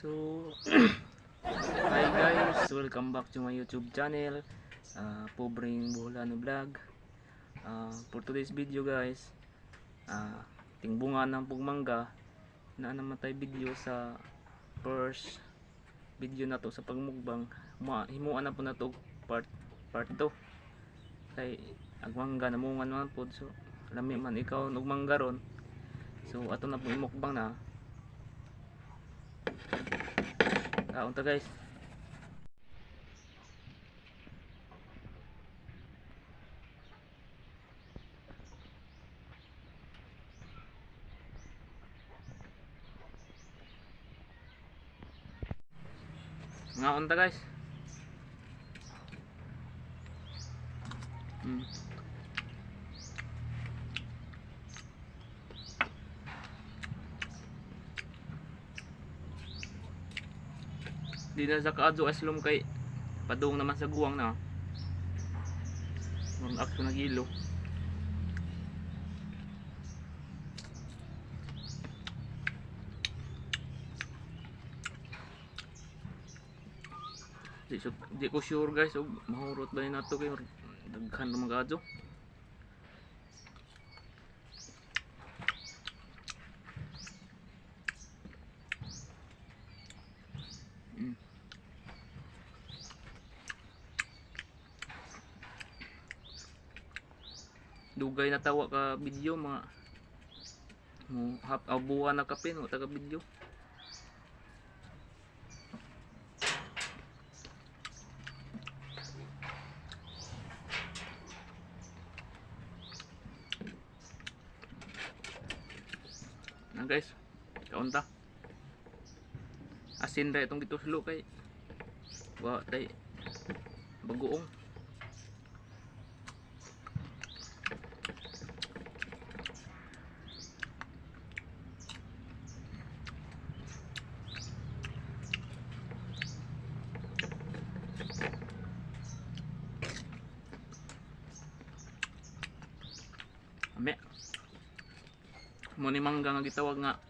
So, hi guys, welcome back to my YouTube channel, Pobreng Boholano Vlog. For today's video guys, tingbungan ng pugmangga na namatay video sa first video na to sa pagmukbang. Himuan na po na to part 2 kay agmangga namungan man po, so lami man ikaw nugmangga ron, so ato na po imukbang na. Unta guys. Nga unta guys. Di na sa kaadyo aslom kay padung naman sa guwang na. Mga akso na gilo. Di ko sure guys, mahurot ba yun nato kayo daghan ng mga kaadyo. Dugay na tawa ka video mga mo abuhan na kapin o taga video. Na guys, kaunta asin ra itong gituslo kay wa tay bagoong. Ame mo ni mangga nga gitawag nga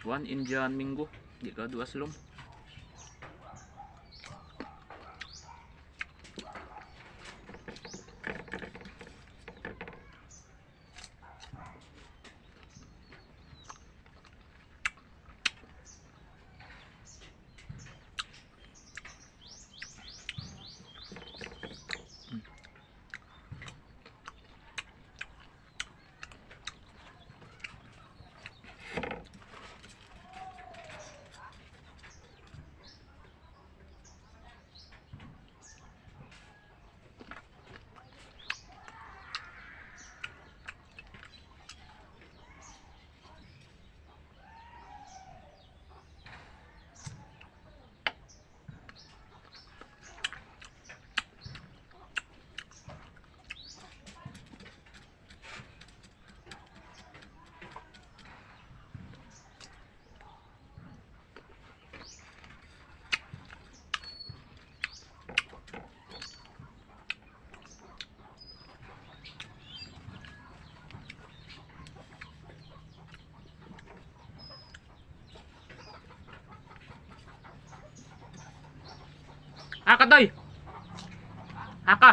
one Indian Mingo, di ka duas lom. Haka doy. Haka.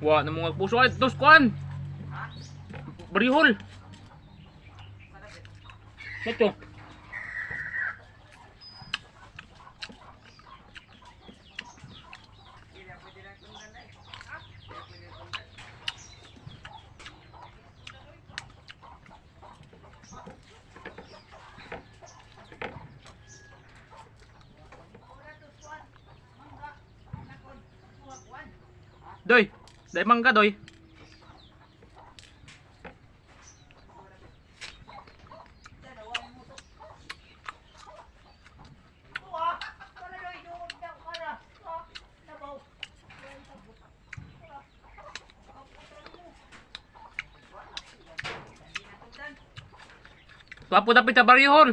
Wa na mga puso ay tos kuan. Berihol. Ito. Doy, dai mangga doy. Swapo dapat sa barihol.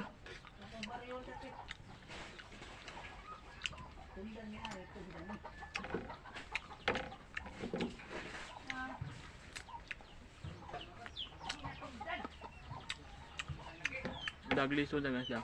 Dagliso na nga siya.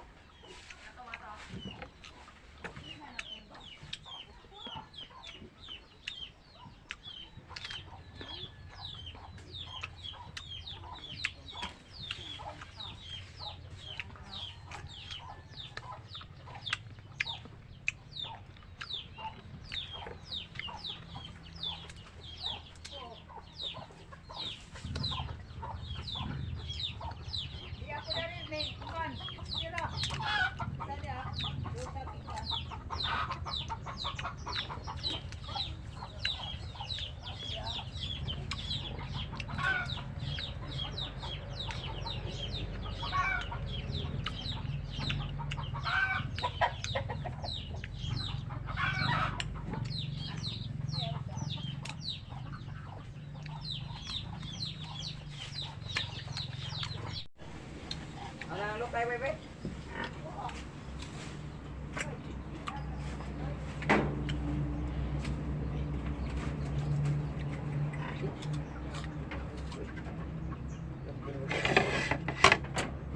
Ano kay bebe?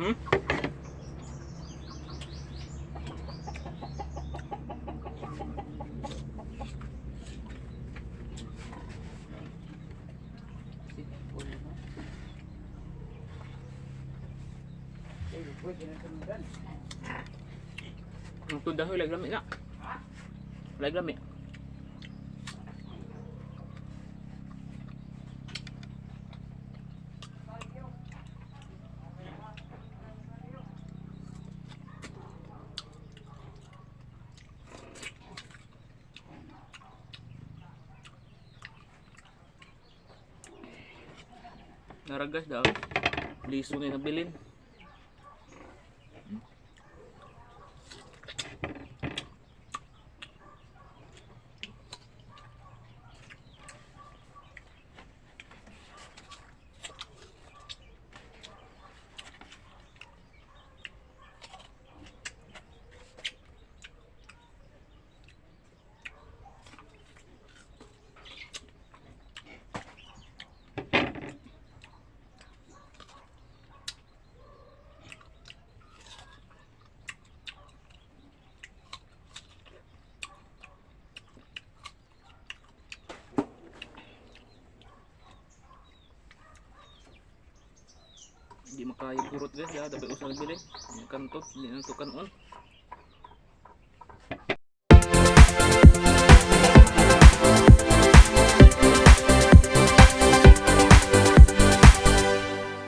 Hmm? Ang tudah ko lagi na. Lagi. Naragas daw. Liso na nabilin. Hindi makayo purot guys ya, dapat usah bili. Kantot, hindi na to kanon.